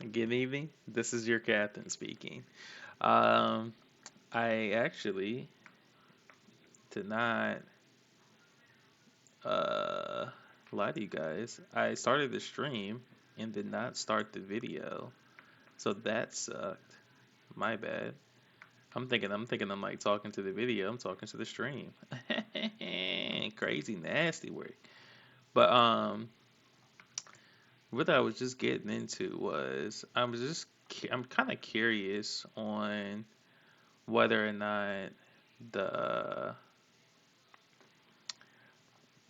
Good evening. This is your captain speaking. Um, I actually did not uh, lie to you guys. I started the stream and did not start the video, so that sucked. My bad. I'm like talking to the video. I'm talking to the stream. Crazy, nasty work. But what I was just getting into was I'm kind of curious on whether or not the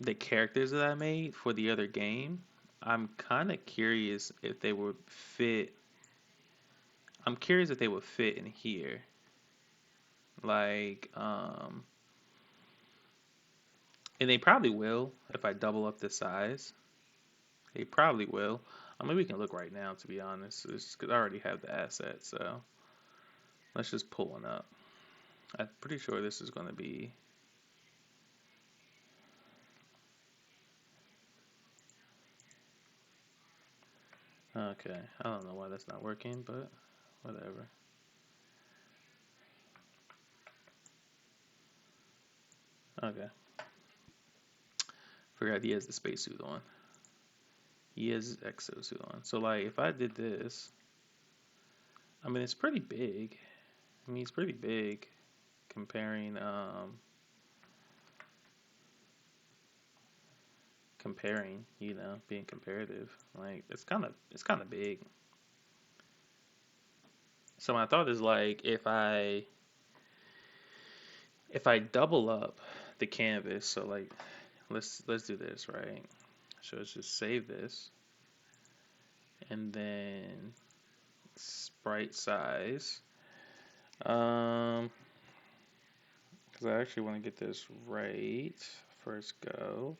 the characters that I made for the other game, I'm kind of curious if they would fit. I'm curious if they would fit in here. Like, and they probably will if I double up the size. They probably will. I mean, we can look right now, to be honest, because I already have the asset. So let's just pull one up. I'm pretty sure this is going to be. Okay, I don't know why that's not working, but whatever. Okay, forgot he has the spacesuit on. He has his exosuit on. So like if I did this, I mean it's pretty big. I mean it's pretty big comparing being comparative. Like it's kinda big. So my thought is like if I double up the canvas, so like let's do this, right? So let's just save this and then sprite size. Um, because I actually want to get this right first go.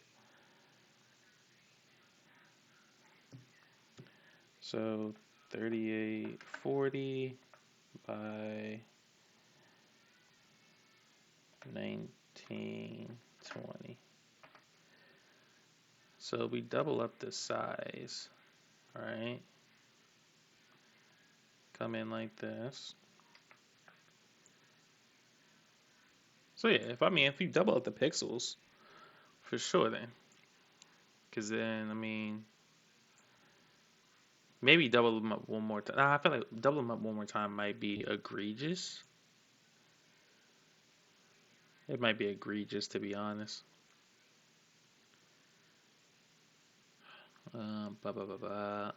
So 3840 by 1920. So we double up the size, right? Come in like this. So yeah, if you double up the pixels, for sure then. Because then, I mean, maybe double them up one more time. I feel like double them up one more time might be egregious. It might be egregious, to be honest. Ba ba ba ba.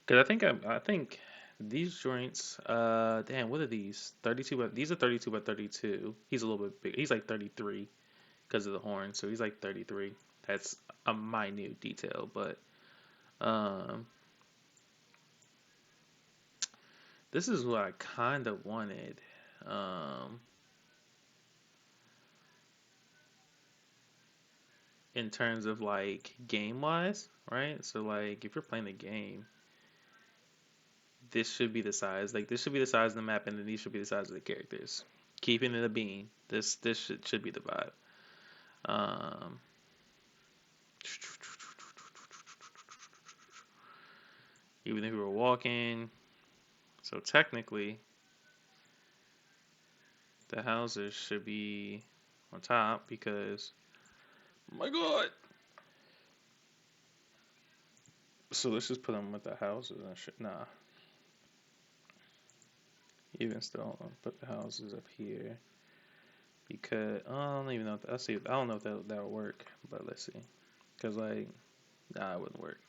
Because I think these joints, damn, what are these? 32 by, these are 32 by 32. He's a little bit big. He's like 33 because of the horn, so he's like 33. That's a minute detail, but um, this is what I kind of wanted. Um, in terms of like game wise, right? So like if you're playing the game, this should be the size. Like this should be the size of the map, and then these should be the size of the characters. Keeping it a bean. This should be the vibe. Um, even if we were walking, so technically the houses should be on top because oh my God. So let's just put them with the houses and shit. Nah, even still, I'll put the houses up here because I don't even know. I'll see. I don't know if that'll work, but let's see. Cause like, nah, it wouldn't work.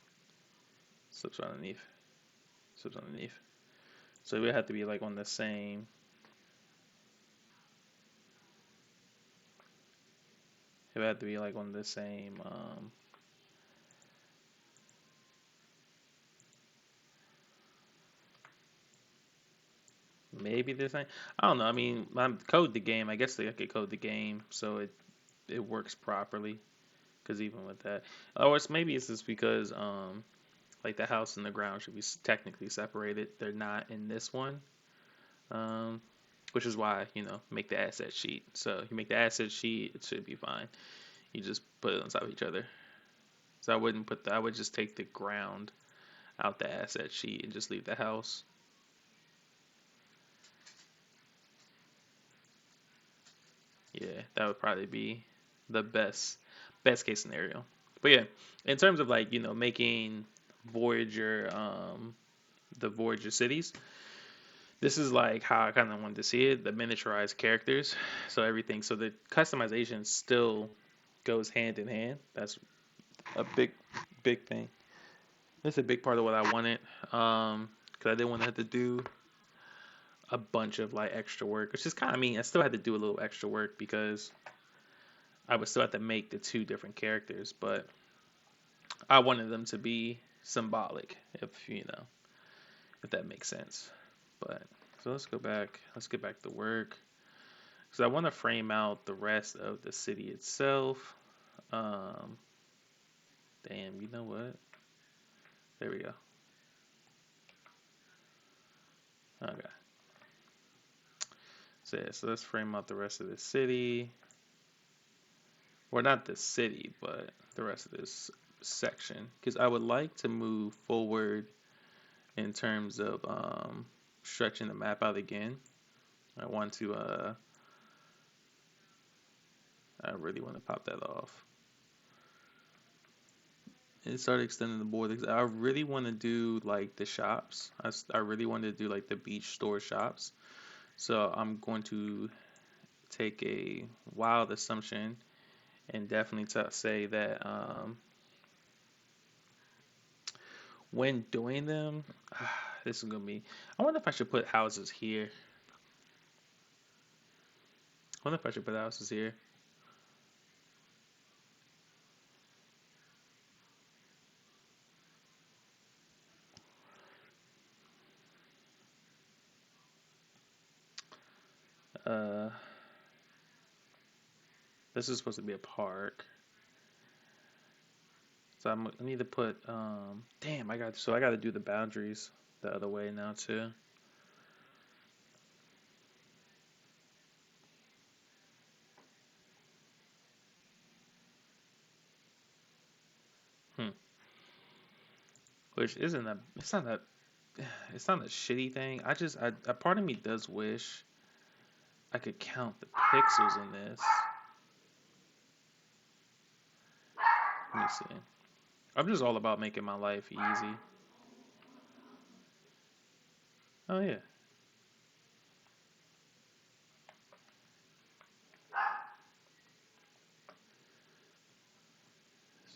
Slips underneath. Slips underneath. So it would have to be like on the same. It would have to be like on the same. Maybe the same. I don't know. I mean, I'm code the game. I guess I could code the game so it works properly. Cause even with that, or maybe it's just because like the house and the ground should be technically separated. They're not in this one. Um, which is why make the asset sheet. So you make the asset sheet, it should be fine. You just put it on top of each other. So I wouldn't put I would just take the ground out the asset sheet and just leave the house. Yeah, that would probably be the best case scenario. But yeah, in terms of like, making Voyager the Voyager cities, this is like how I kind of wanted to see it, the miniaturized characters. So everything, so the customization still goes hand in hand. That's a big thing. That's a big part of what I wanted. Because I didn't want to have to do a bunch of like extra work, which is kind of mean. I still had to do a little extra work because I would still have to make the two different characters, but I wanted them to be symbolic, if that makes sense. But so let's go back. Let's get back to work because I want to frame out the rest of the city itself. Um, damn, you know what? There we go. Okay. So yeah, so let's frame out the rest of the city. Well, not the city, but the rest of this section because I would like to move forward in terms of stretching the map out again. I want to I really want to pop that off and start extending the borders. I really want to do like the shops. I really want to do like the beach store shops. So I'm going to take a wild assumption and definitely say that when doing them, this is gonna be. I wonder if I should put houses here. I wonder if I should put houses here. Uh, this is supposed to be a park. So I need to put damn, I got to do the boundaries the other way now too. Hmm. Which isn't a it's not a shitty thing. A part of me does wish I could count the pixels in this. Let me see. I'm just all about making my life easy. Oh yeah.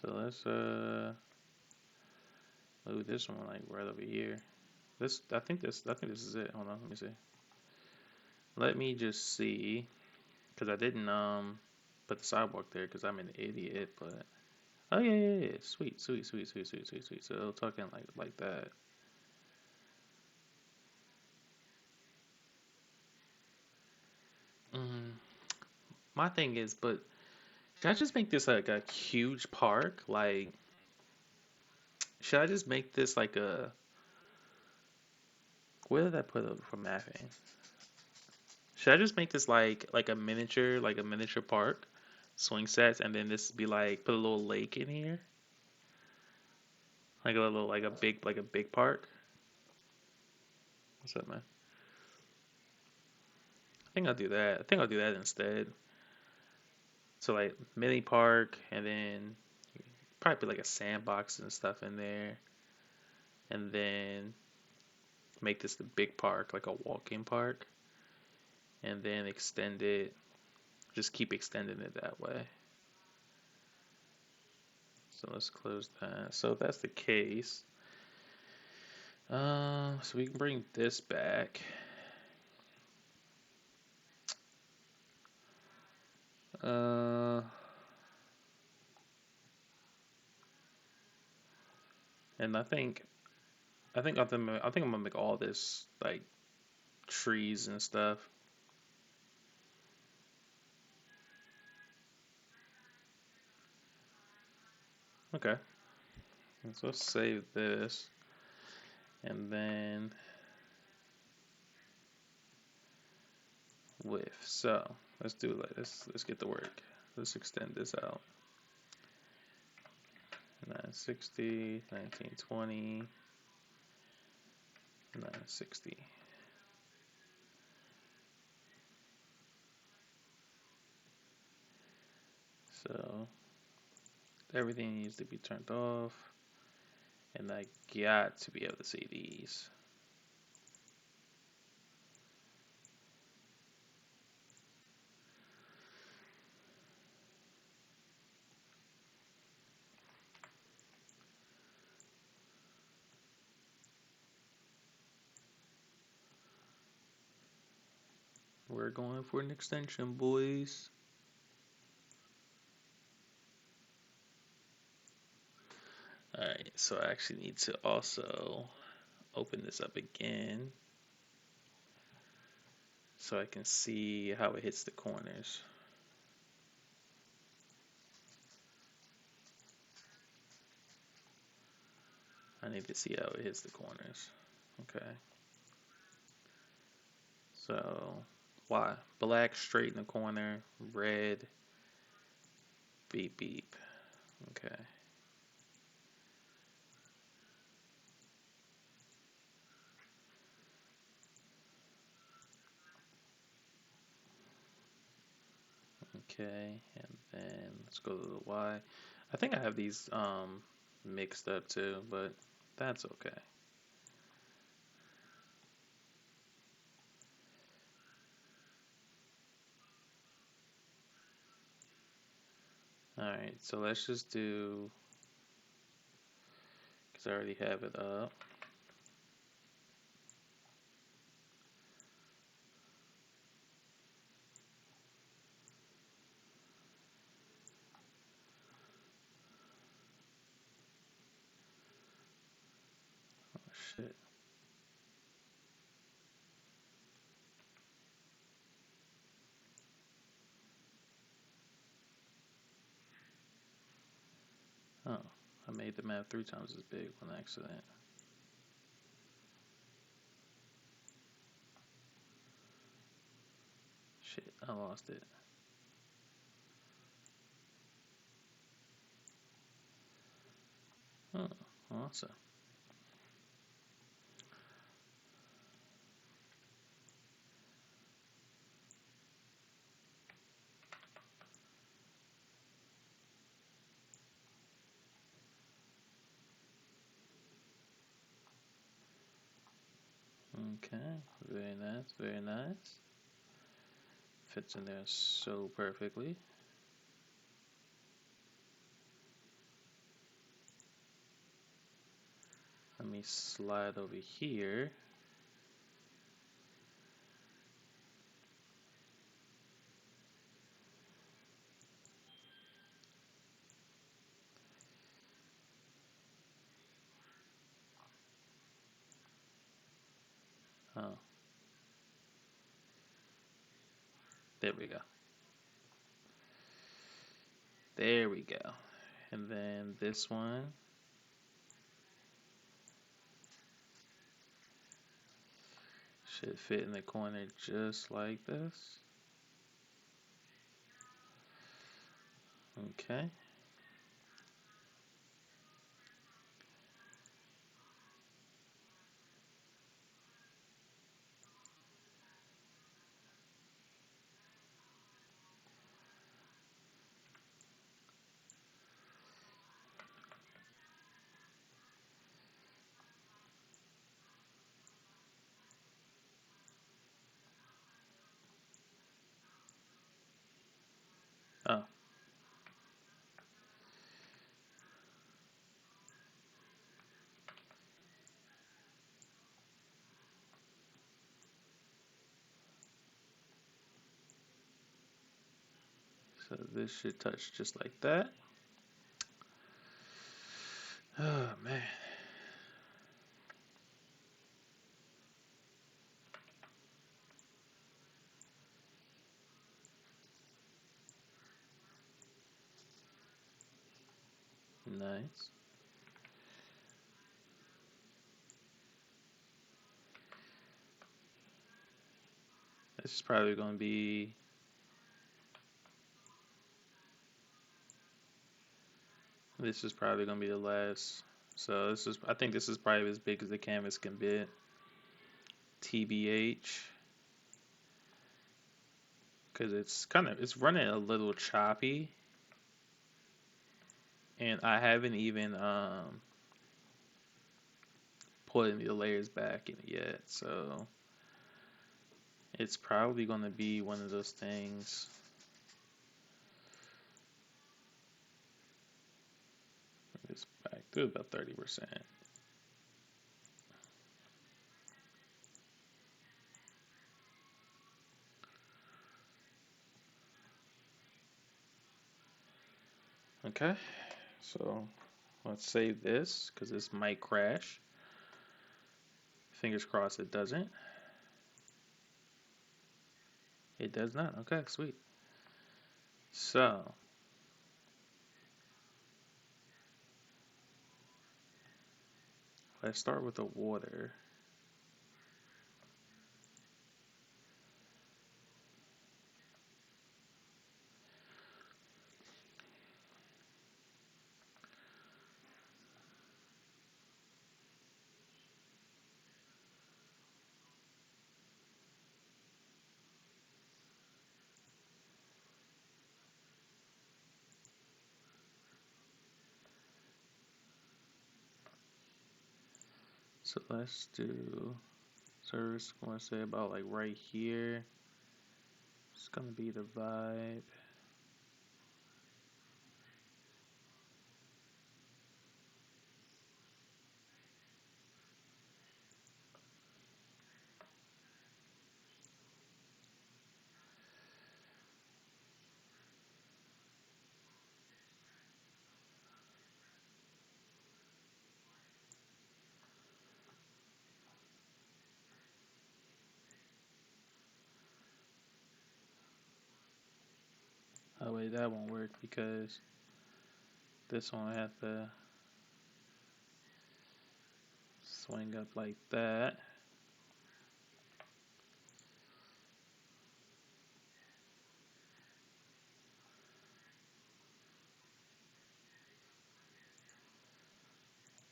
So let's move this one like right over here. I think this is it. Hold on, let me see. Let me just see, cause I didn't put the sidewalk there, cause I'm an idiot. But oh yeah, yeah, yeah. Sweet, sweet, sweet, sweet, sweet, sweet, sweet. So it'll tuck in like that. Mm, my thing is, but should I just make this like a huge park? Like, should I just make this like a where did I put it for mapping? Should I just make this like a miniature park, swing sets, and then this be like put a little lake in here, like a little like a big park? What's up, man? I think I'll do that. I think I'll do that instead. So like mini park, and then probably put like a sandbox and stuff in there, and then make this the big park, like a walking park, and then extend it. Just keep extending it that way. So let's close that. So if that's the case, so we can bring this back. Uh, and I think I'm gonna make all this like trees and stuff. Okay, so let's save this, and then with. So let's do let's get to work. Let's extend this out. 960, 1920, 960. So everything needs to be turned off, and I got to be able to see these. We're going for an extension, boys. Alright, so I actually need to also open this up again so I can see how it hits the corners. I need to see how it hits the corners. Okay. So, why? Black straight in the corner, red, beep beep. Okay. Okay, and then let's go to the Y. I think I have these mixed up too, but that's okay. Alright, so let's just do, because I already have it up. Oh shit. Oh, I made the map 3 times as big on accident. Shit, I lost it. Oh, awesome. Okay, very nice, very nice. Fits in there so perfectly. Let me slide over here. Oh, there we go. There we go. And then this one should fit in the corner just like this. Okay. Oh, so this should touch just like that. Oh man. Nice. This is probably going to be This is probably gonna be the last. So I think this is probably as big as the canvas can be. TBH, because it's running a little choppy, and I haven't even put any of the layers back in it yet. So it's probably gonna be one of those things. It's back to about 30%. Okay, so let's save this because this might crash. Fingers crossed it doesn't. It does not. Okay, sweet. So let's start with the water. So let's do service. I want to say about like right here. It's gonna be the vibe. Oh wait, that won't work because this one I have to swing up like that.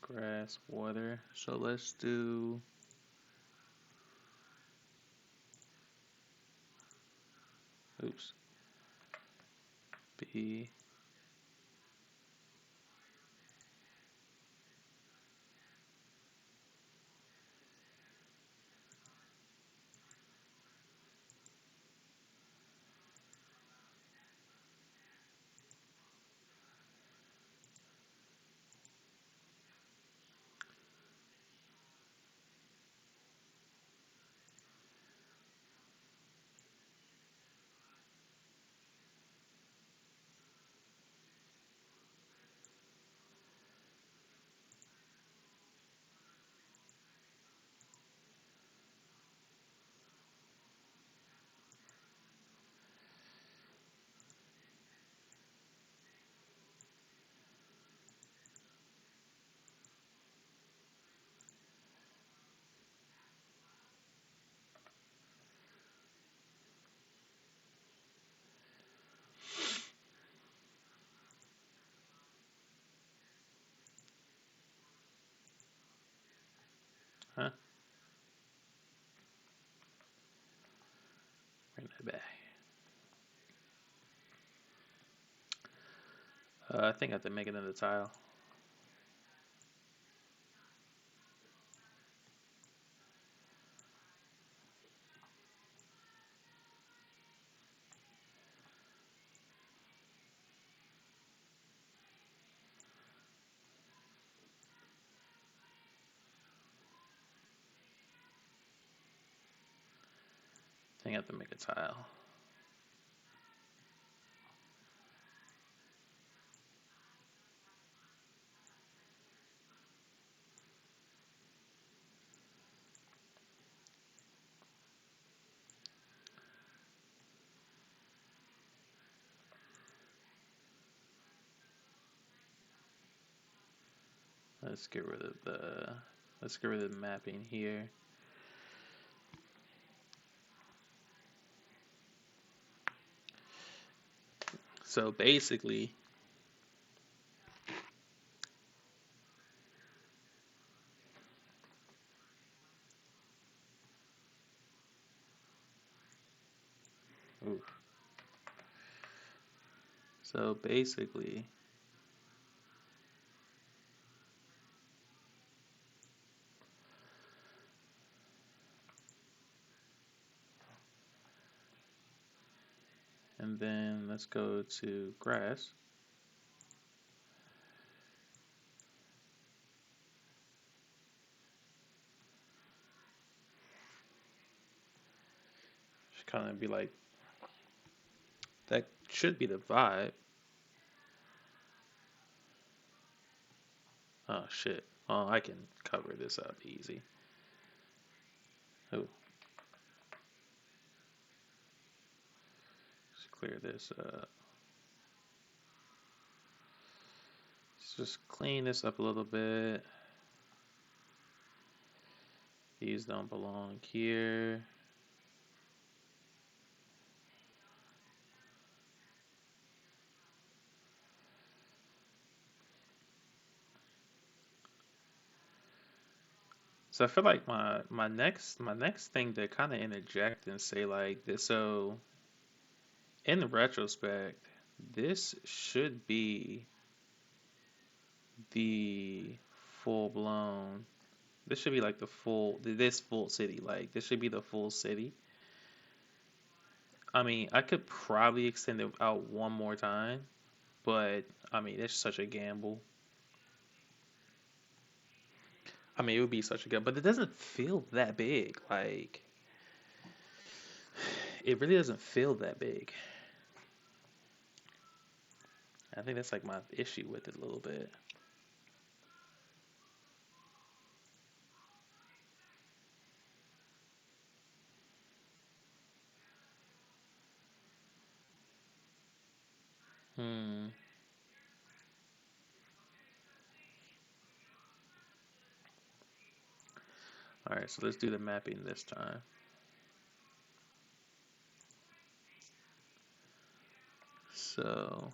Grass, water. So let's do. Oops. B. Huh? Bring that back. I think I have to make another tile. I think I have to make a tile. Let's get rid of the. Let's get rid of the mapping here. So basically, Ooh. So basically, and then let's go to grass. Should kind of be like, that should be the vibe. Oh shit. Oh, I can cover this up easy. Oh, let's clear this up. Let's just clean this up a little bit. These don't belong here. So I feel like my next thing to kind of interject and say like this. So in retrospect, this should be the full blown. This should be like this full city. Like this should be the full city. I mean, I could probably extend it out one more time, but I mean, it's such a gamble. I mean, it would be such a good, but it doesn't feel that big. Like it really doesn't feel that big. I think that's like my issue with it a little bit. Hmm. All right, so let's do the mapping this time. So,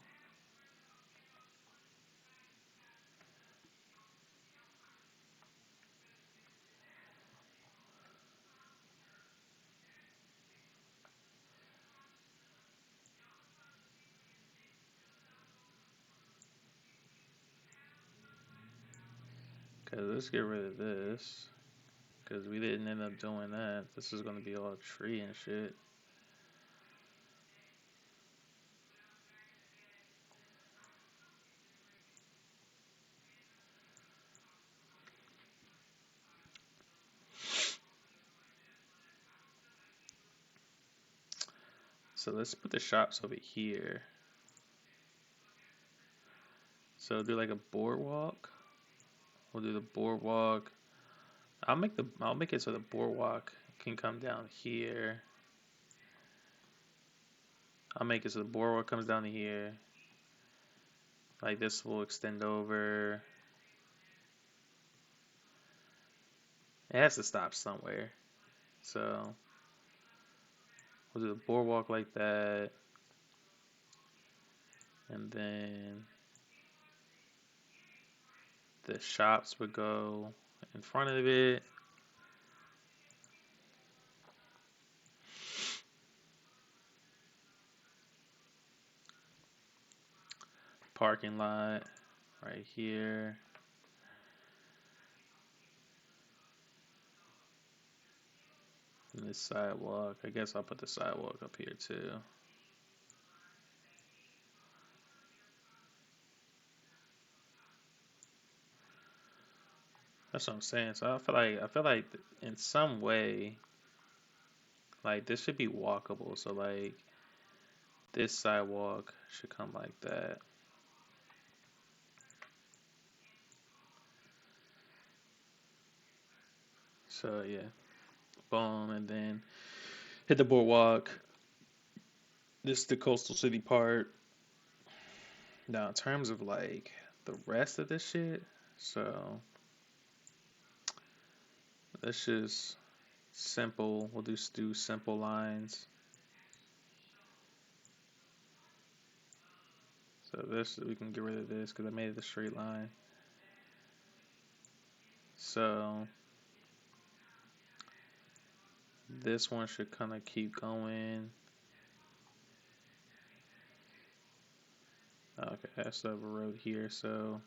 okay, let's get rid of this because we didn't end up doing that. This is gonna be all tree and shit. So let's put the shops over here. So do like a boardwalk. We'll do the boardwalk. I'll make it so the boardwalk can come down here. I'll make it so the boardwalk comes down to here. Like this will extend over. It has to stop somewhere. So we'll do the boardwalk like that. And then the shops would go in front of it. Parking lot right here. And this sidewalk. I guess I'll put the sidewalk up here too. That's what I'm saying. So I feel like in some way, like this should be walkable. So like this sidewalk should come like that. So yeah, boom, and then hit the boardwalk. This is the coastal city part. Now in terms of like the rest of this shit, so let's just simple. We'll just do simple lines. So this we can get rid of this because I made it a straight line. So this one should kind of keep going. Okay, I still have a road here, so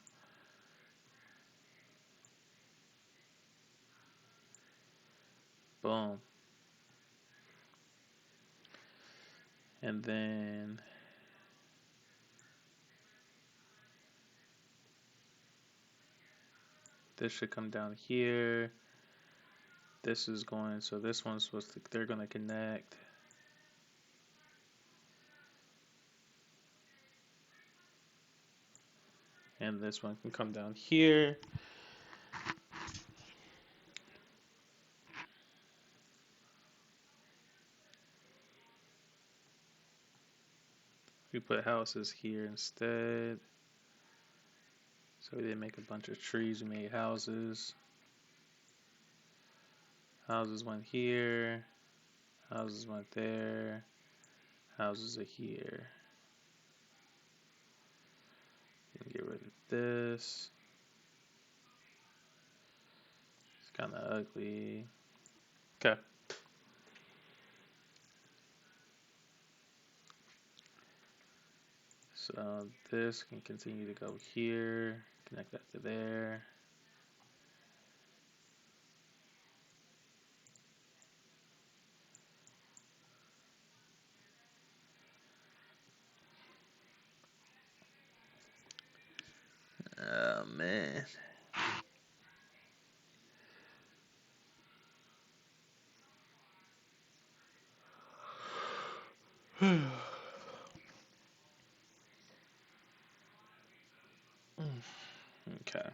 boom. And then this should come down here. This is going, so this one's supposed to, they're going to connect. And this one can come down here. We put houses here instead. So we didn't make a bunch of trees, we made houses. Houses went here. Houses went there. Houses are here. Get rid of this. It's kind of ugly. Okay. So this can continue to go here. Connect that to there. Oh man. Okay.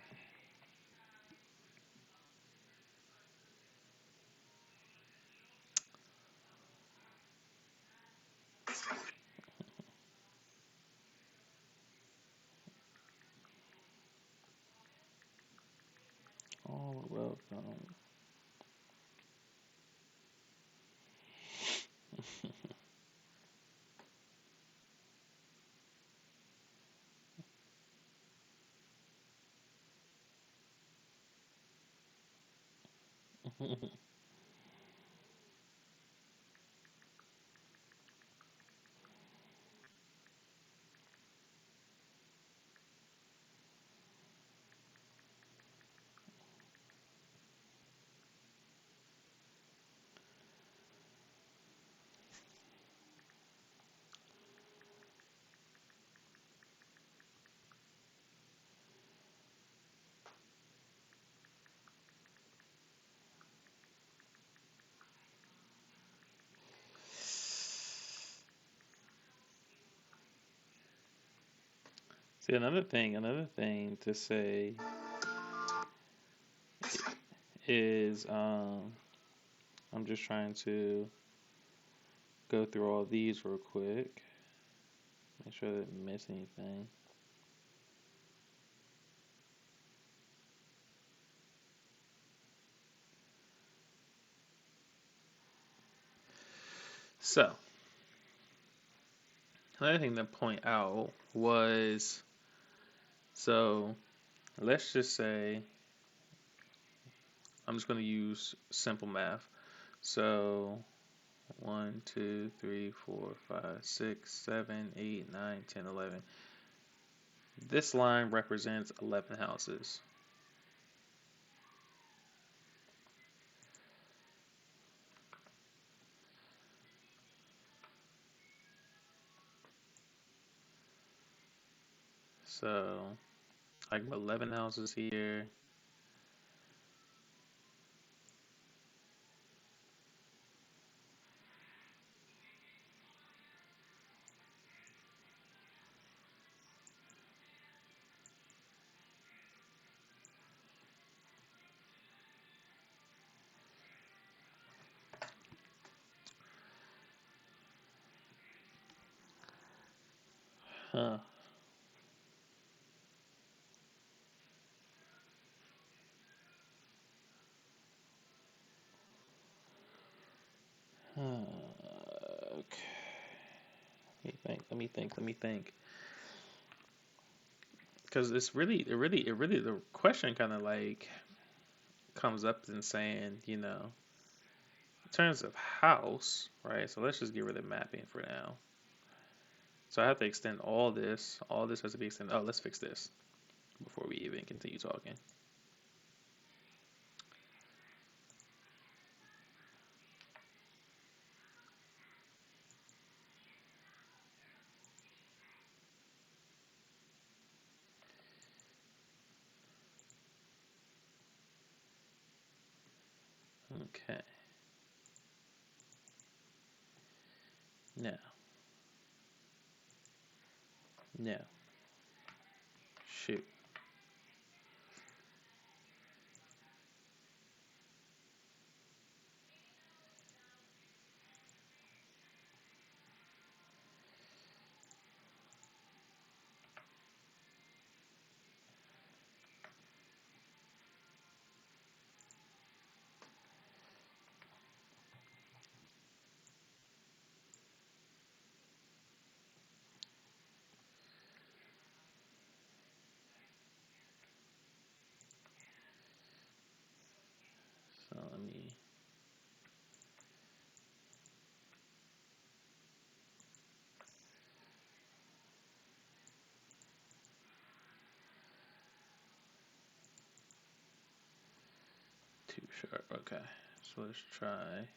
Oh, welcome. See, another thing to say is I'm just trying to go through all these real quick. Make sure I didn't miss anything. So, another thing to point out was, so let's just say I'm just going to use simple math. So 1, 2, 3, 4, 5, 6, 7, 8, 9, 10, 11. This line represents 11 houses. So I can put 11 houses here. Huh. Okay. Let me think. Because it's really, the question kind of like comes up in saying, in terms of house, right? So let's just get rid of mapping for now. So I have to extend all this. All this has to be extended. Oh, let's fix this before we even continue talking. Okay. Now, now, shoot. So let me. Too sharp. Okay. So let's try.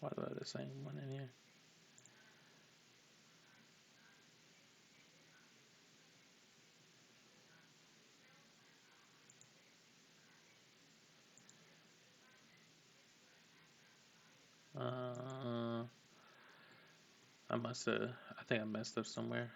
Why do I have the same one in here? Uh, I must have. I think I messed up somewhere.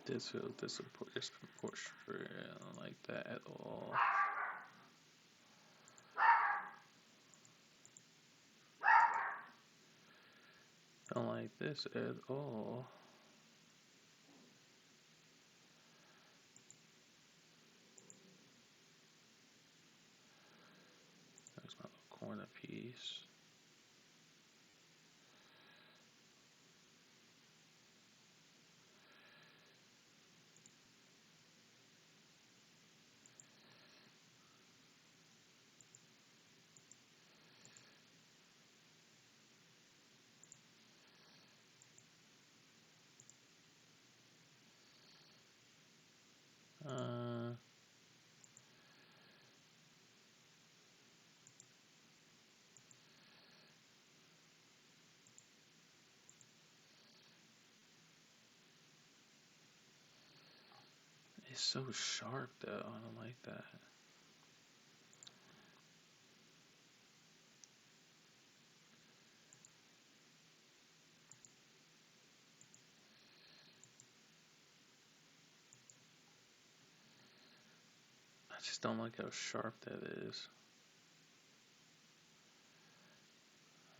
This feels disproportionate. I don't like that at all. I don't like this at all. That's my little corner piece. Uh, It's so sharp though. I don't like that. I just don't like how sharp that is.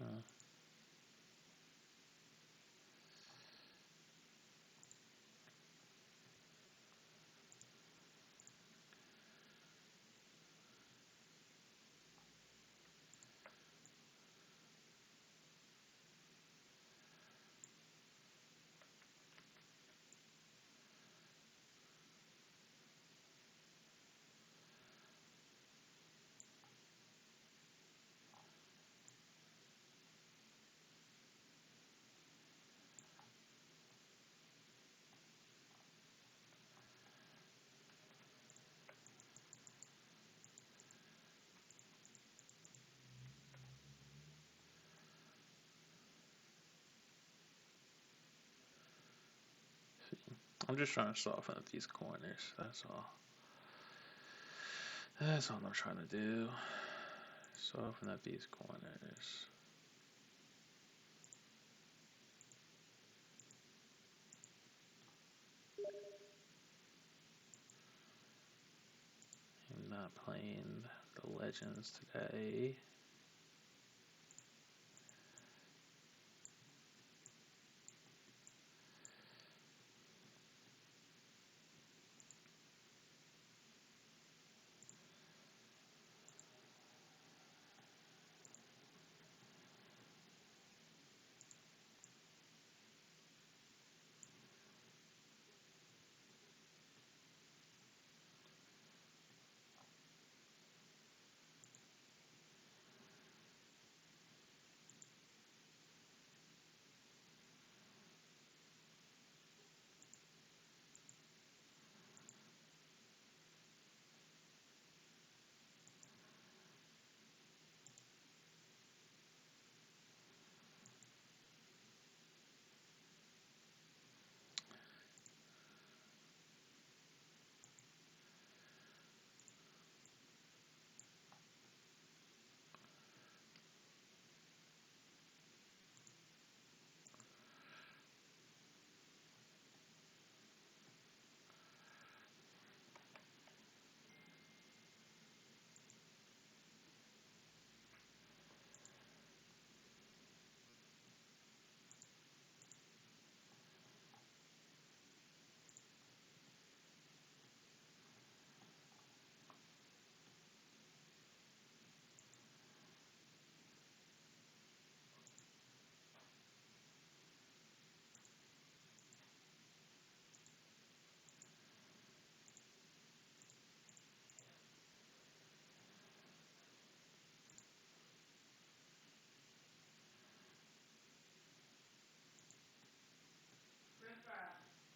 Uh, I'm just trying to soften up these corners. That's all. That's all I'm trying to do. Soften up these corners. I'm not playing the Legends today.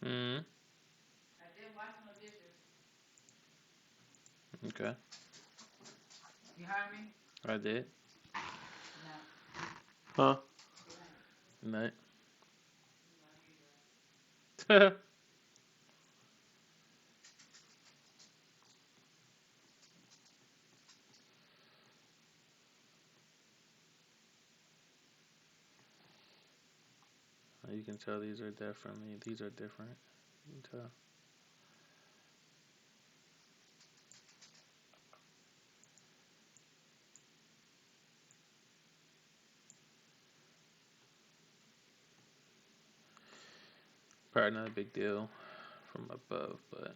Mm. Okay. You heard me? I did. No. Huh? No. You can tell these are different. These are different. You can tell. Probably not a big deal from above, but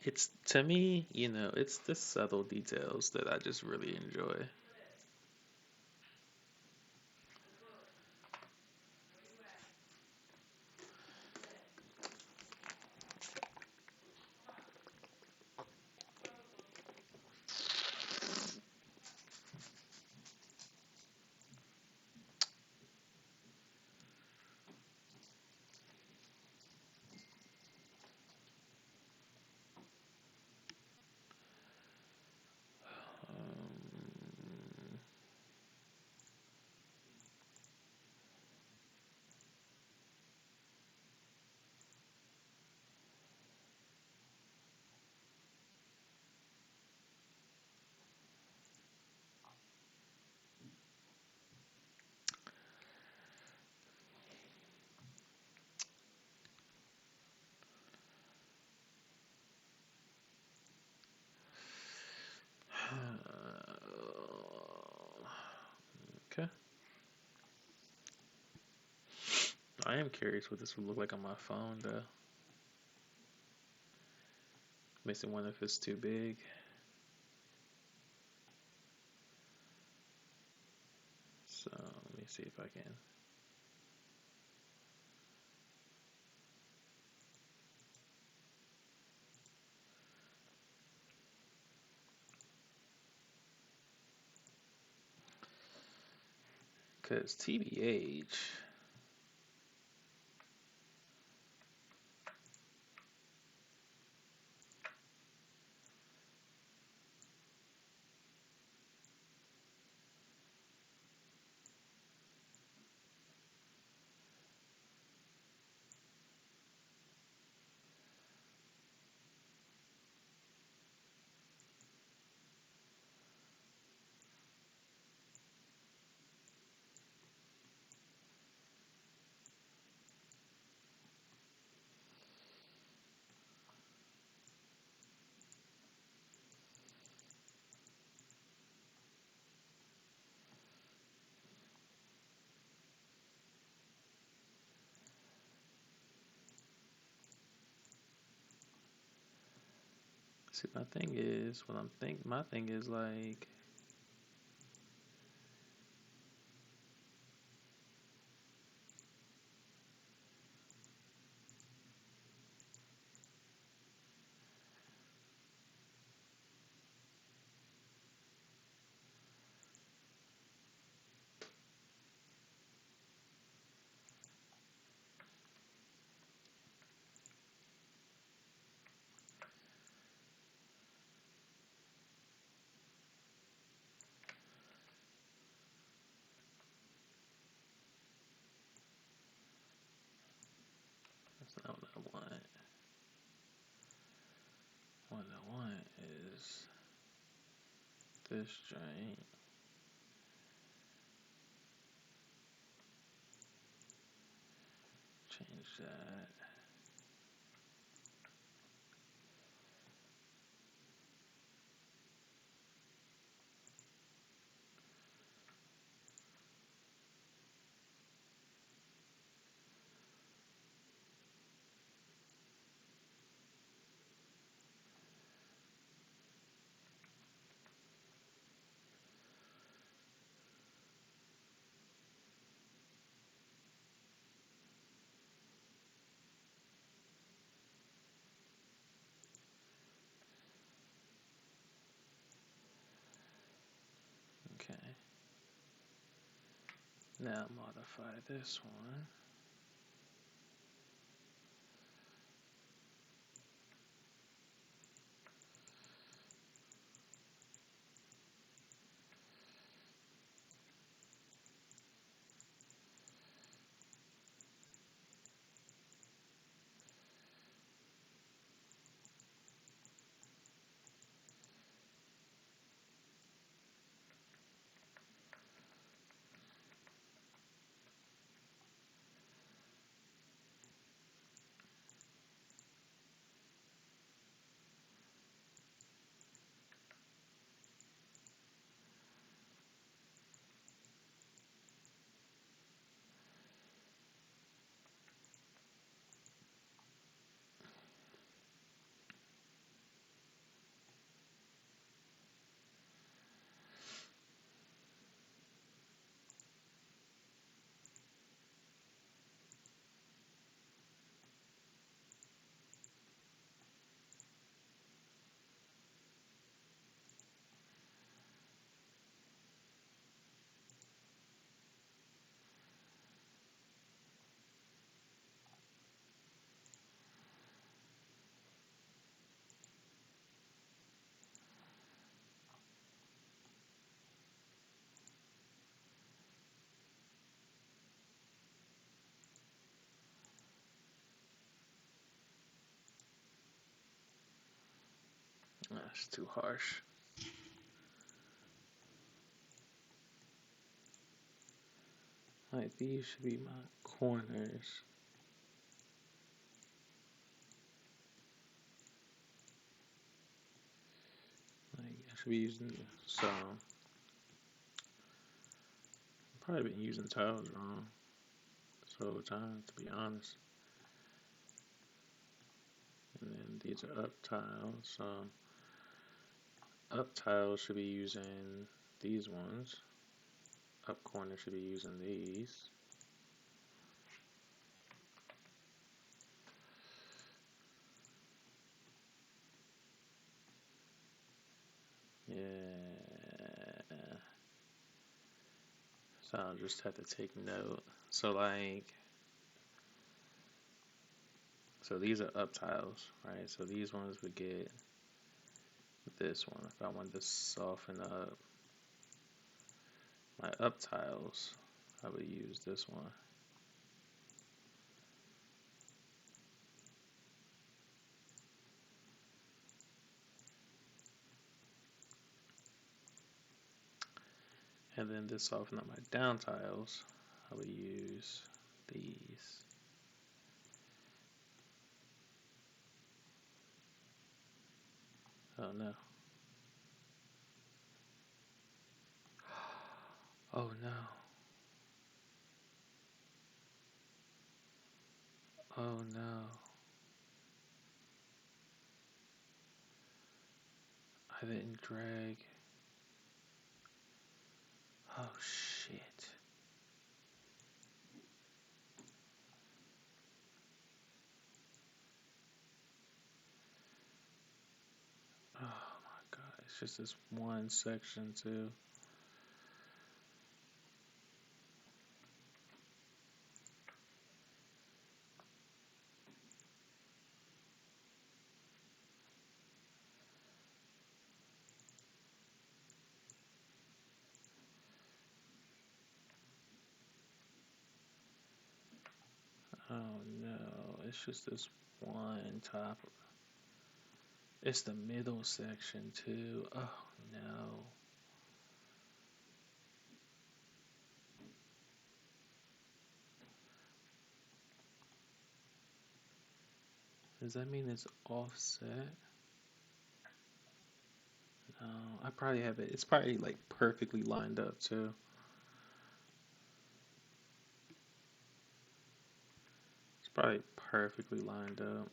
it's to me, it's the subtle details that I just really enjoy. I am curious what this would look like on my phone though. Makes me wonder if it's too big. So let me see if I can. Cause TBH, see my thing is what I'm think. My thing is like, that's not what I want. What I want is this joint. Change that. Okay. Now modify this one. That's too harsh. Like these should be my corners. Like I should be using so probably been using tiles wrong. So time, to be honest. And then these are up tiles. So up tiles should be using these ones. Up corner should be using these. Yeah. So I'll just have to take note. So like, so these are up tiles, right? So these ones would get this one if I wanted to soften up my up tiles. I would use this one. And then to soften up my down tiles, I would use these. Oh no. Oh no. Oh no. I didn't drag. Oh shit. Oh my god. It's just this one section too. Oh no. It's just this one top. It's the middle section too. Oh no. Does that mean it's offset? No, I probably have it. It's probably like perfectly lined up too. It's probably perfectly lined up.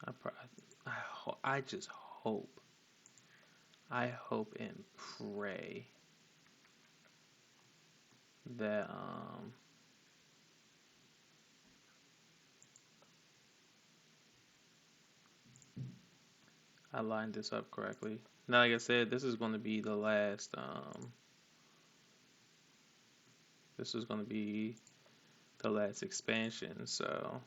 I, pro- I just hope. I hope and pray that I lined this up correctly. Now, like I said, this is going to be the last. This is going to be the last expansion, so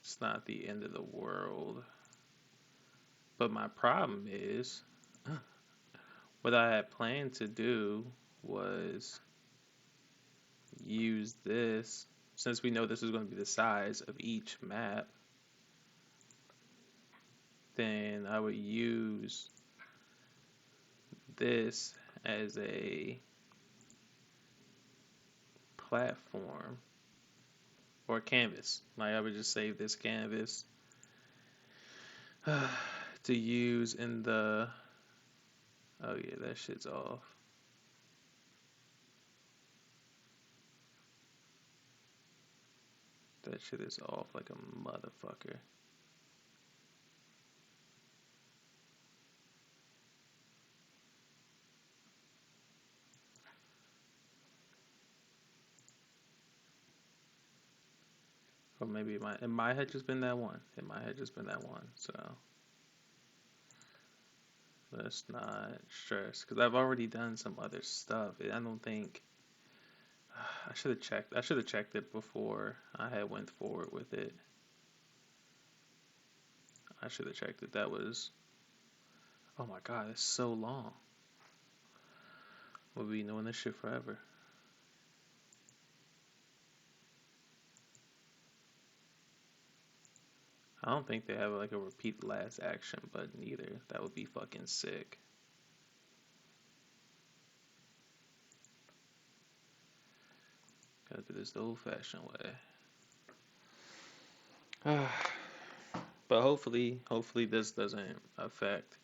it's not the end of the world. But my problem is, what I had planned to do was use this, since we know this is going to be the size of each map, then I would use this as a platform or canvas. Like I would just save this canvas to use in the. Oh yeah, that shit's off. That shit is off like a motherfucker. Or maybe it might have just been that one. It might have just been that one. So Let's not stress because I've already done some other stuff. I don't think I should have checked. I should have checked it before I had went forward with it. I should have checked it. That was, oh my god, it's so long. We'll be knowing this shit forever. I don't think they have like a repeat last action button either. That would be fucking sick. Gotta do this the old fashioned way. But hopefully this doesn't affect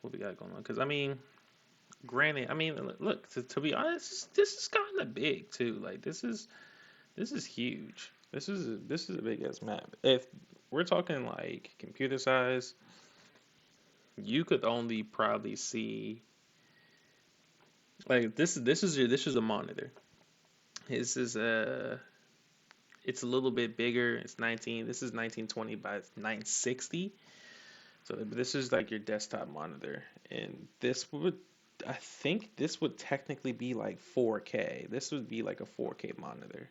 what we got going on. Because I mean, granted, I mean, look, to be honest, this is kind of big too. Like this is huge. This is a big ass map. If we're talking like computer size, you could only probably see like this is a monitor. This is a it's a little bit bigger. It's 19. This is 1920 by 960. So this is like your desktop monitor, and this would I think this would technically be like 4K. This would be like a 4K monitor.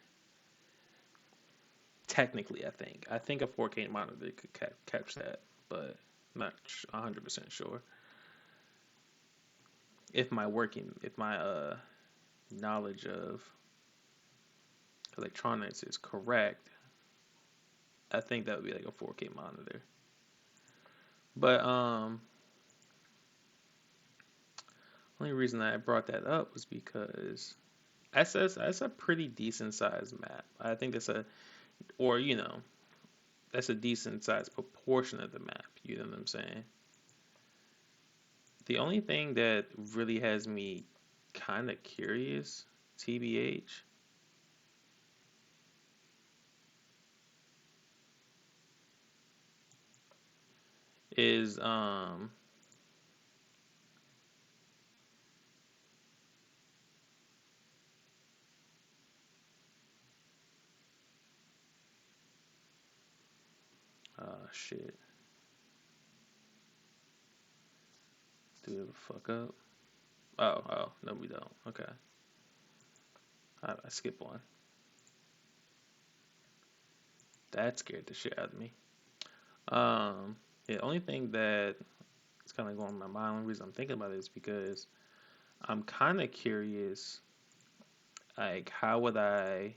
Technically, I think a 4K monitor could catch that, but I'm not 100% sure. If my knowledge of electronics is correct, I think that would be like a 4K monitor. But only reason I brought that up was because that's a pretty decent sized map. I think or that's a decent sized proportion of the map. You know what I'm saying? The only thing that really has me kind of curious, TBH, is shit. Do we ever fuck up? Oh, no, we don't. Okay, I skip one. That scared the shit out of me. Um, the only thing that is kind of going on my mind, the reason I'm thinking about it is because I'm kind of curious, like, how would I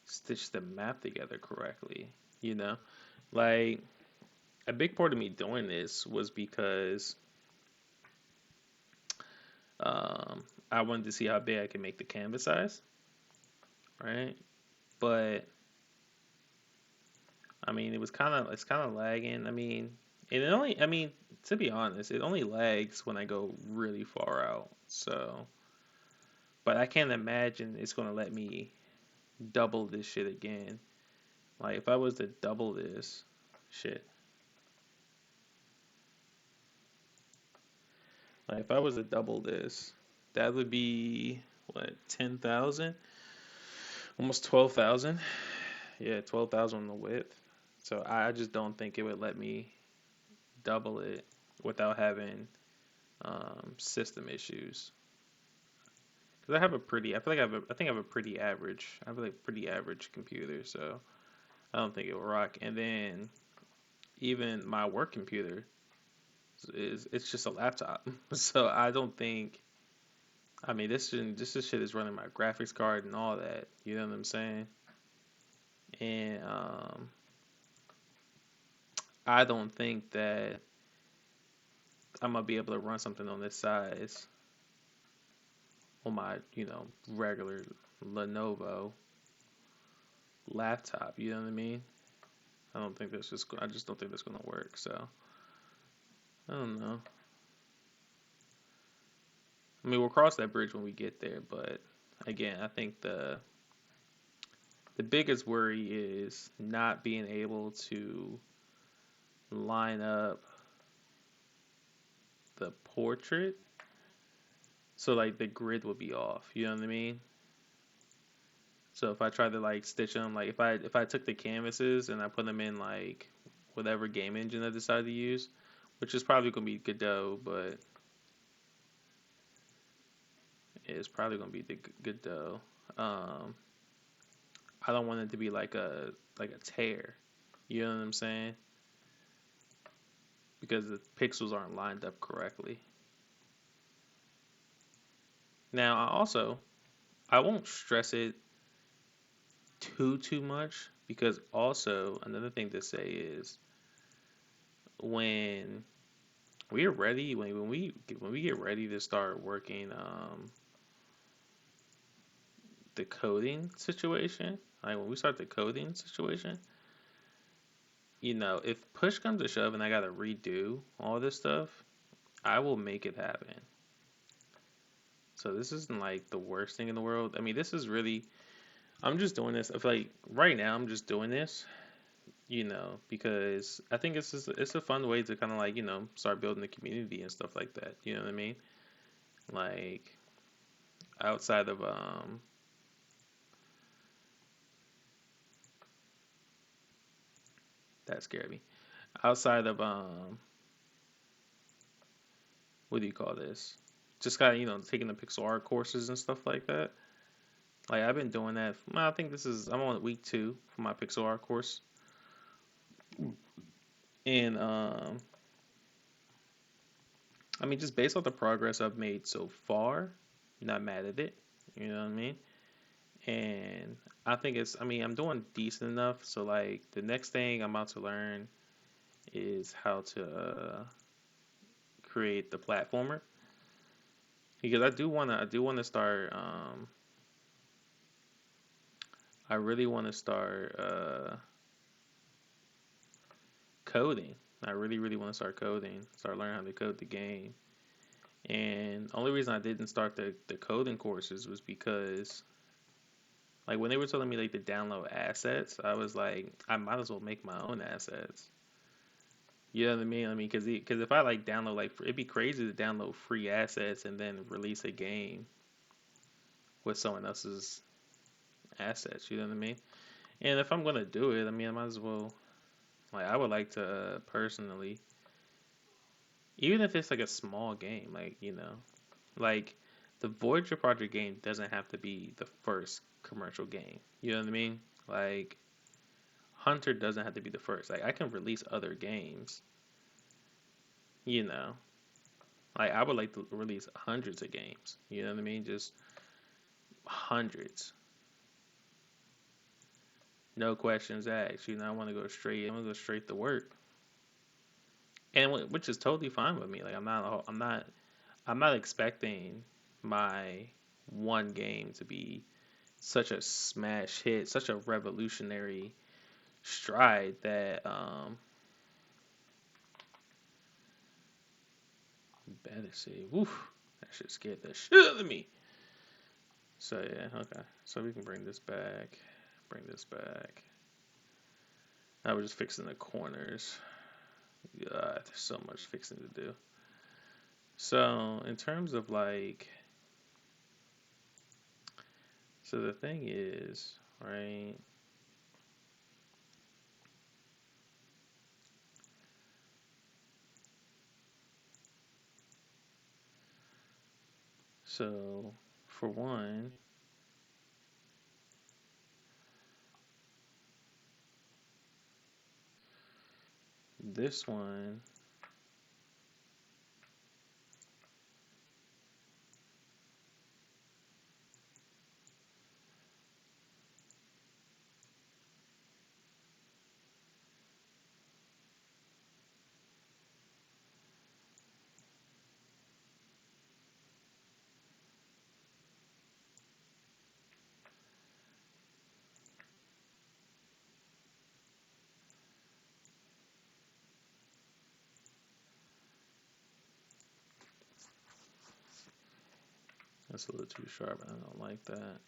stitch the map together correctly? You know, like a big part of me doing this was because um, I wanted to see how big I could make the canvas size, right? But I mean, it's kind of lagging. I mean, and it only I mean, to be honest, it only lags when I go really far out. So, but I can't imagine it's gonna let me double this shit again. Like if I was to double this shit, like if I was to double this, that would be what 10,000, almost 12,000. Yeah, 12,000 on the width. So I just don't think it would let me double it without having system issues. Because I feel like I think I have a pretty average, I have like pretty average computer, so I don't think it will rock. And then even my work computer it's just a laptop, so I don't think. I mean, this shit is running my graphics card and all that. You know what I'm saying? And I don't think that I'm gonna be able to run something on this size on my regular Lenovo laptop. You know what I mean? I just don't think that's gonna work. So I don't know. I mean, we'll cross that bridge when we get there. But again, I think the biggest worry is not being able to line up the portrait. So like the grid will be off. You know what I mean? So if I try to like stitch them, like if I took the canvases and I put them in like whatever game engine I decide to use, which is probably gonna be Godot, but it's probably gonna be the Godot. Um, I don't want it to be like a tear. You know what I'm saying? Because the pixels aren't lined up correctly. Now, I won't stress it too much because also another thing to say is when we're ready, when we get ready to start working the coding situation, like when we start the coding situation, if push comes to shove and I gotta redo all this stuff, I will make it happen. So this isn't like the worst thing in the world. I mean, this is really, I'm just doing this. I feel like right now I'm just doing this, because I think it's a fun way to kind of like, start building the community and stuff like that. You know what I mean? Like outside of that scared me. Outside of what do you call this? Just kind of, taking the pixel art courses and stuff like that. Like I've been doing that. Well, I think I'm on week 2 for my pixel art course. And I mean, just based off the progress I've made so far, not mad at it. You know what I mean? And I mean, I'm doing decent enough. So, like, the next thing I'm about to learn is how to create the platformer. Because I do want to start, I really want to start coding. I really want to start coding, start learning how to code the game. And the only reason I didn't start the coding courses was because like when they were telling me like to download assets, I was like, I might as well make my own assets. You know what I mean? I mean, because if I like download like it'd be crazy to download free assets and then release a game with someone else's assets. You know what I mean? And if I'm gonna do it, I mean, I might as well. Like, I would like to personally, even if it's like a small game, like like the Voyager Project game doesn't have to be the first commercial game. You know what I mean? Like Hunter doesn't have to be the first. Like I can release other games. You know, like I would like to release hundreds of games. You know what I mean? Just hundreds, no questions asked. I want to go straight. I want to go straight to work, and which is totally fine with me. Like I'm not expecting my one game to be such a smash hit, such a revolutionary stride that better say, woof, that shit scared the shit out of me. So yeah, okay. So we can bring this back. Bring this back. Now we're just fixing the corners. God, there's so much fixing to do. So in terms of like, so the thing is, right? So for one, this one, that's a little too sharp. I don't like that.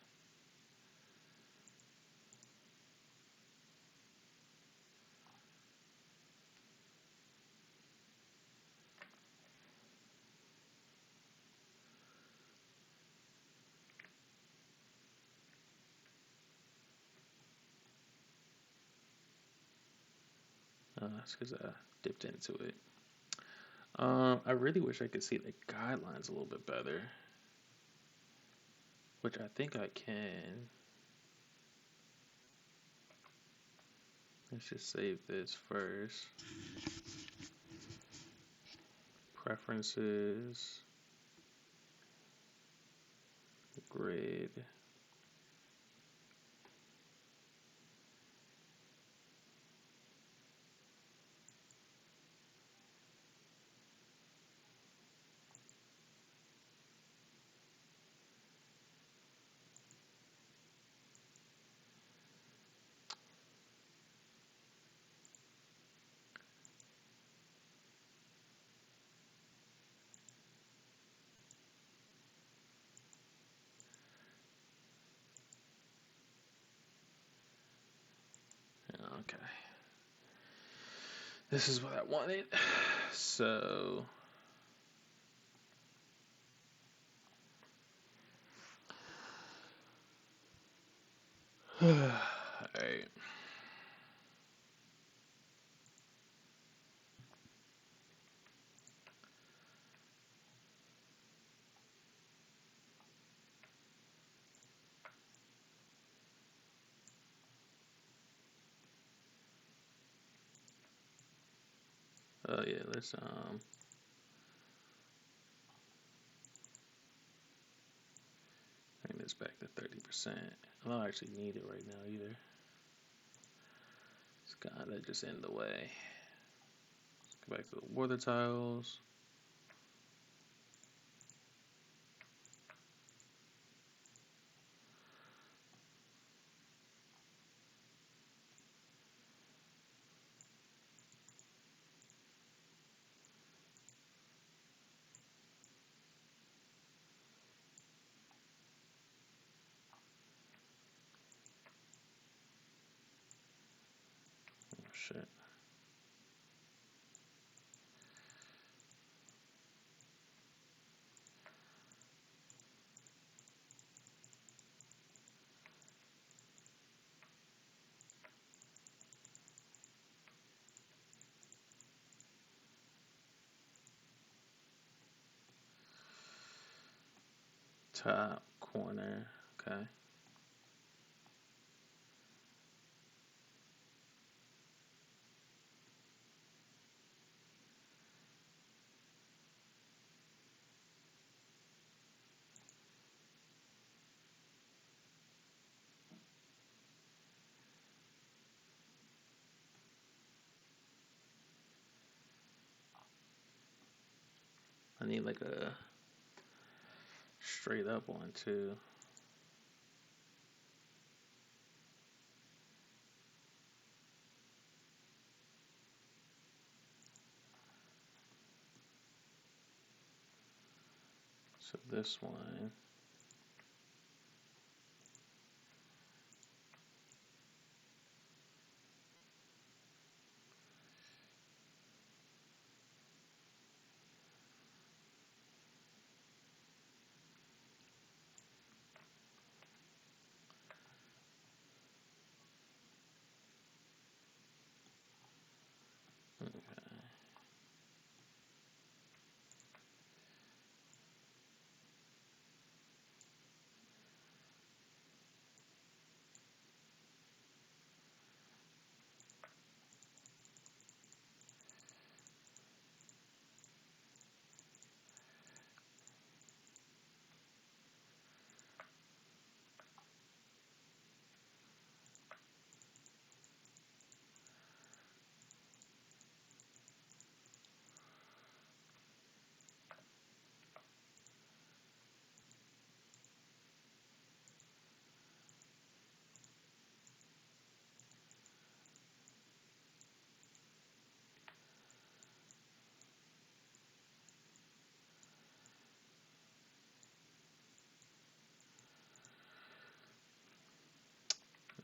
That's because I dipped into it. I really wish I could see the guidelines a little bit better, which I think I can. Let's just save this first. Preferences, grid. Okay. This is what I wanted. So, alright. Oh yeah, let's bring this back to 30%. I don't actually need it right now either. It's kinda just in the way. Let's go back to the water tiles. Oh shit. Top corner. Okay. I need like a straight up one too. So this one.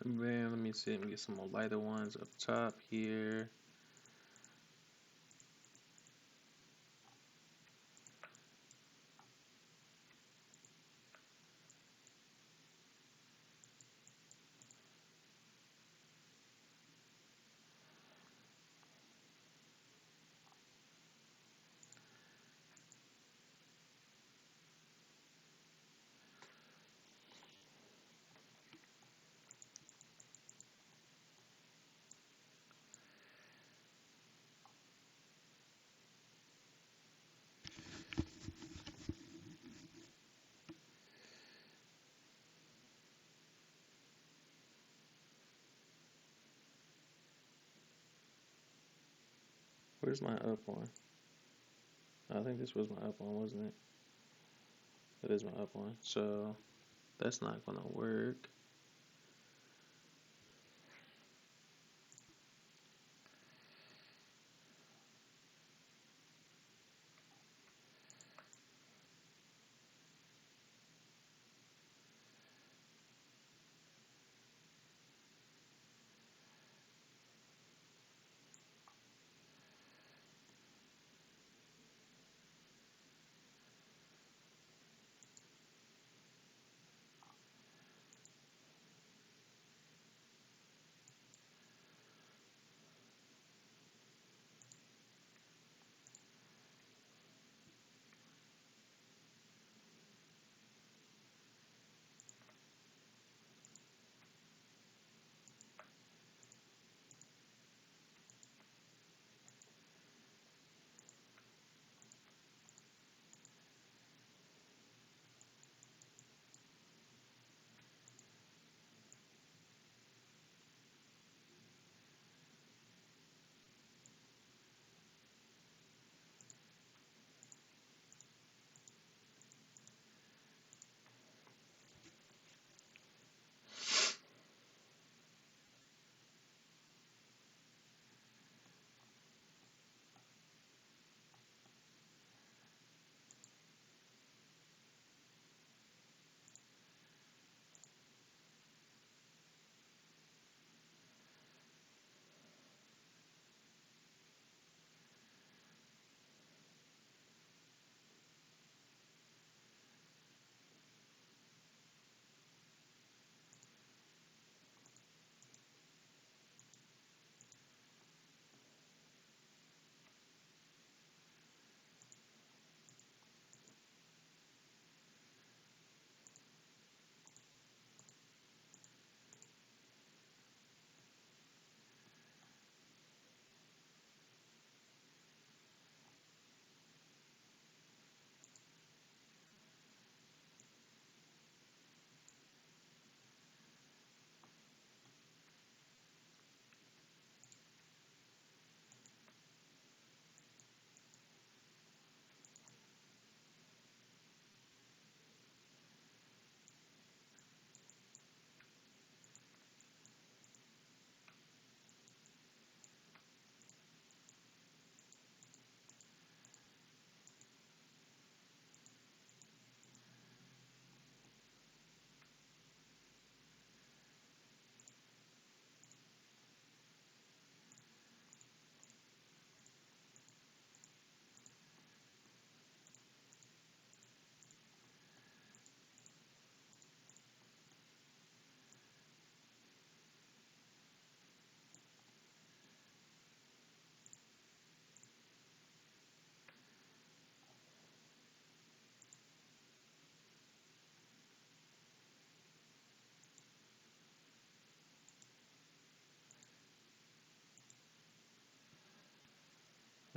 And then let me see. Let me get some more lighter ones up top here. Where's my up one? I think this was my up one, wasn't it? That is my up one. So that's not gonna work.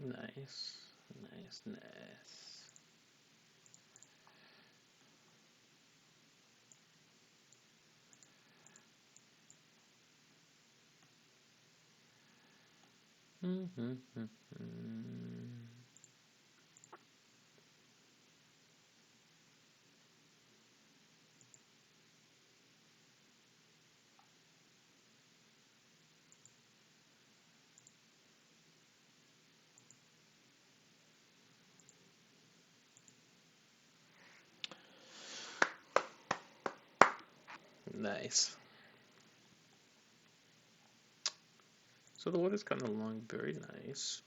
Nice, nice, nice. Mm-hmm. Nice. So the wood is kind of long, very nice.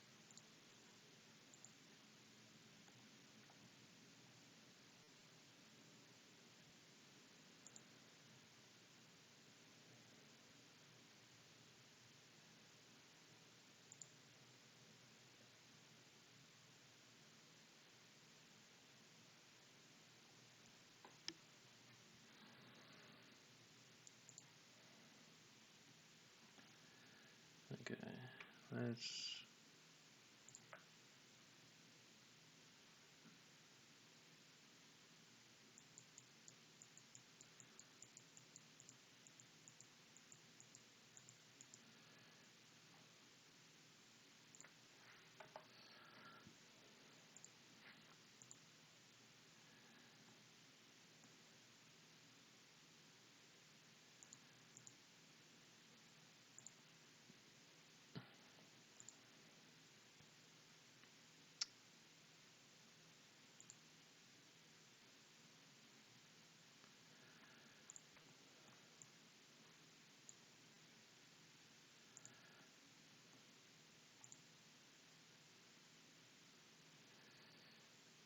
Okay, let's.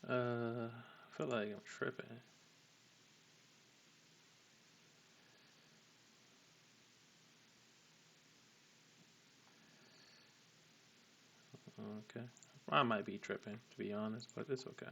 I feel like I'm tripping. Okay. I might be tripping, to be honest, but it's okay.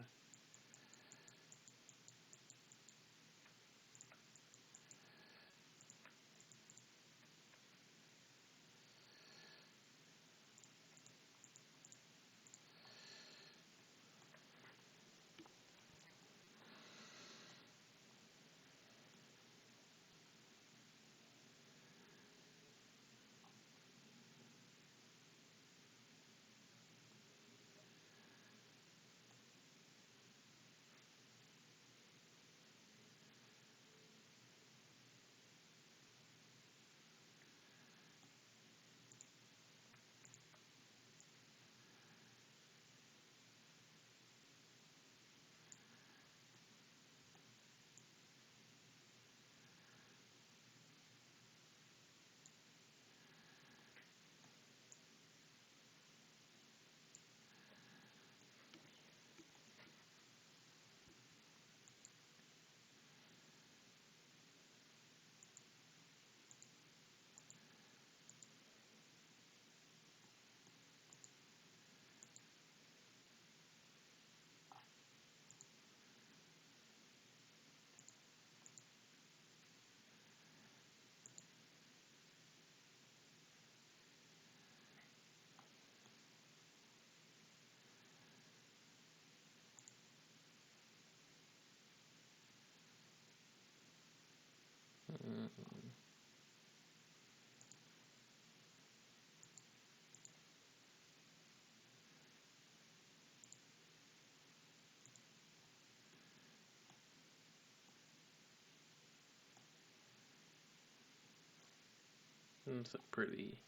Mm, it's a pretty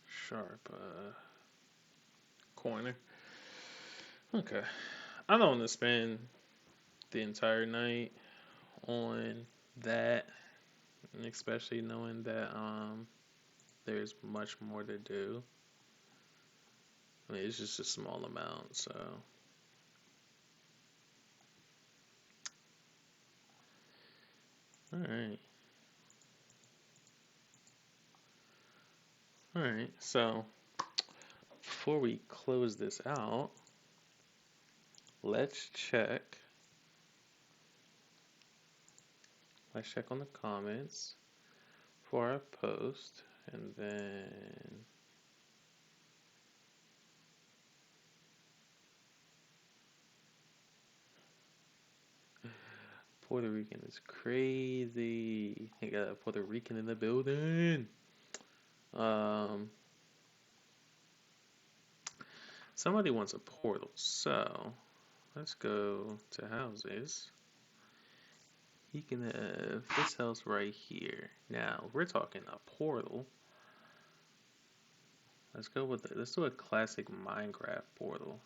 sharp corner. Okay. I don't want to spend the entire night on that, especially knowing that there's much more to do. I mean, it's just a small amount, so all right, all right. So before we close this out, let's check. Let's check on the comments for our post, and then Puerto Rican is crazy. You got a Puerto Rican in the building. Um, Somebody wants a portal, so let's go to houses. He can have this house right here. Now we're talking a portal. Let's go with it. Let's do a classic Minecraft portal.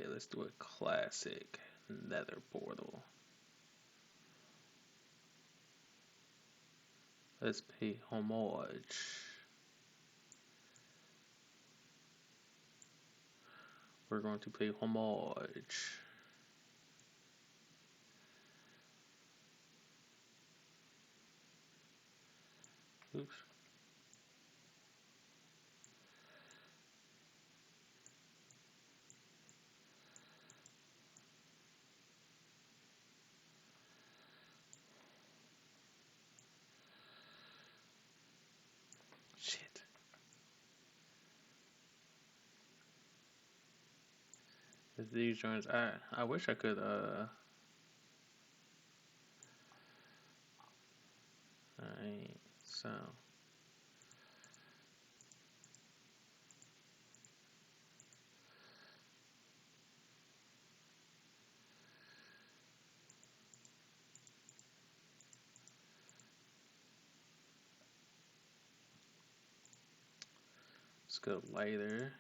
Let's do a classic Nether portal. Let's pay homage. We're going to pay homage. Oops. Shit. These joints. I wish I could. Alright. So. Let's go lighter.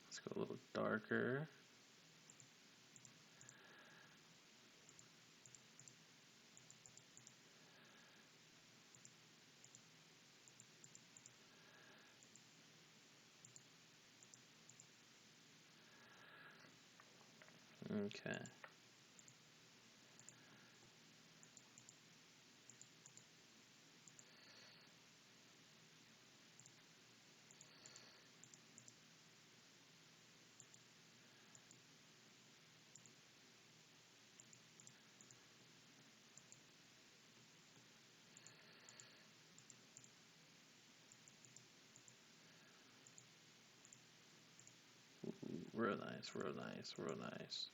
Let's go a little darker. Okay. Real nice, real nice, real nice.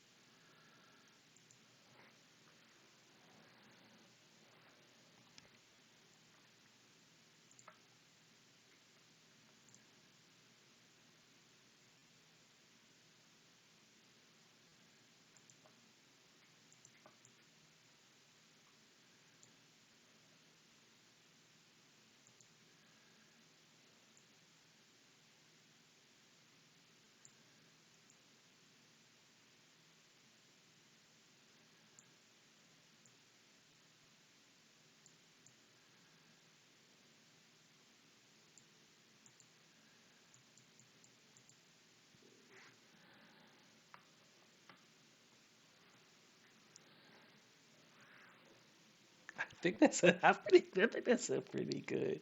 I think that's a pretty good.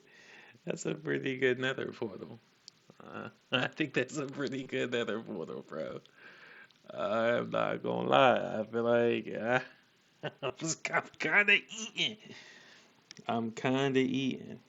That's a pretty good nether portal. I think that's a pretty good nether portal, bro. I'm not gonna lie. I feel like I'm kind of eating. I'm kind of eating.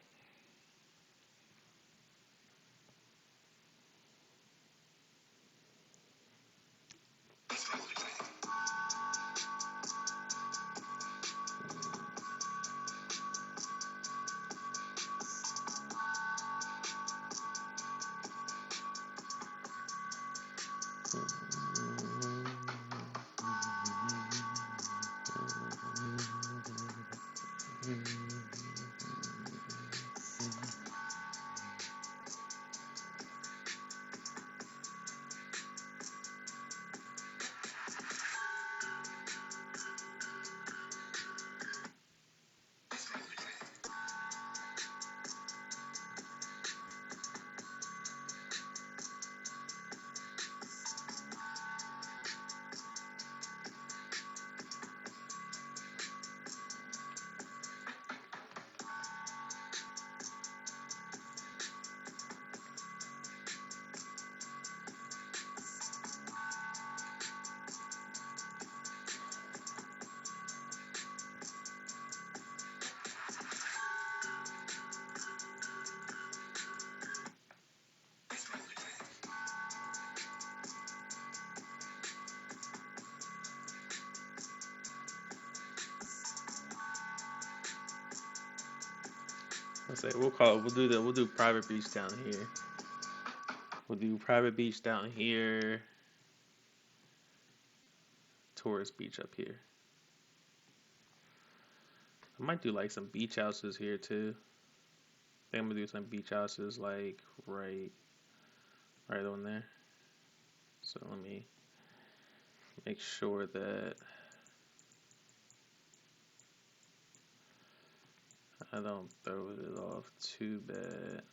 Let's say we'll call it. We'll do the. We'll do private beach down here. We'll do private beach down here. Tourist beach up here. I might do like some beach houses here too. I think I'm gonna do some beach houses like right on there. So let me make sure that I don't throw it off too bad.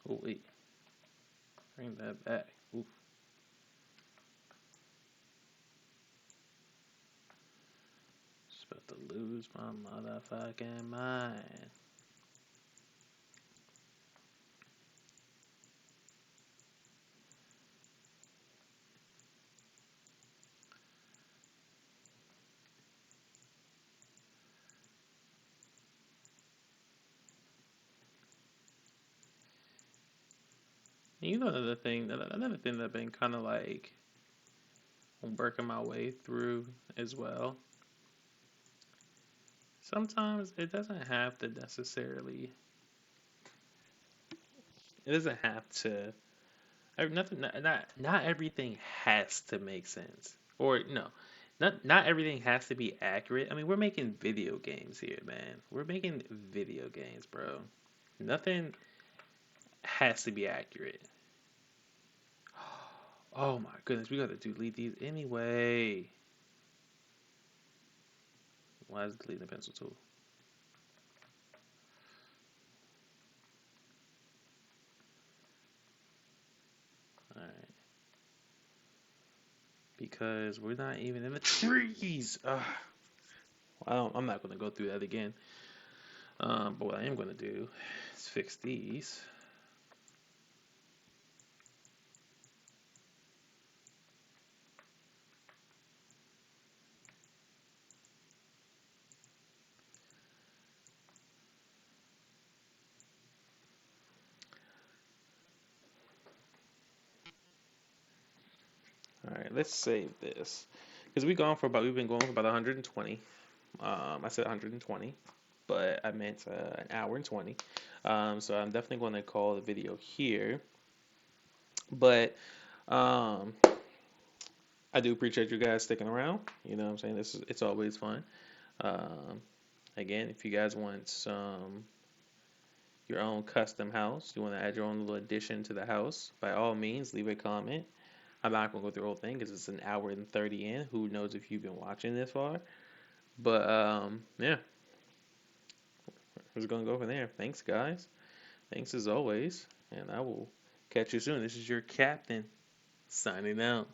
Oh wait, bring that back. Oof. Just about to lose my motherfucking mind. And you know another thing that I've been kind of like working my way through as well. Sometimes it doesn't have to necessarily. It doesn't have to. Nothing. Not everything has to make sense. Or no, not everything has to be accurate. I mean, we're making video games here, man. We're making video games, bro. Nothing has to be accurate. Oh my goodness, we gotta delete these anyway. Why is deleting the pencil tool? Alright. Because we're not even in the trees. Well, I'm not gonna go through that again. But what I am gonna do is fix these. Alright, let's save this. Because we've been going for about 120. I said 120, but I meant an hour and 20. So I'm definitely going to call the video here. But um, I do appreciate you guys sticking around. You know what I'm saying? It's always fun. Um, Again, if you guys want your own custom house, you want to add your own little addition to the house, by all means, leave a comment. I'm not going to go through the whole thing because it's an hour and 30 in. Who knows if you've been watching this far? But yeah, we're just going to go from there. Thanks, guys. Thanks as always. And I will catch you soon. This is your captain signing out.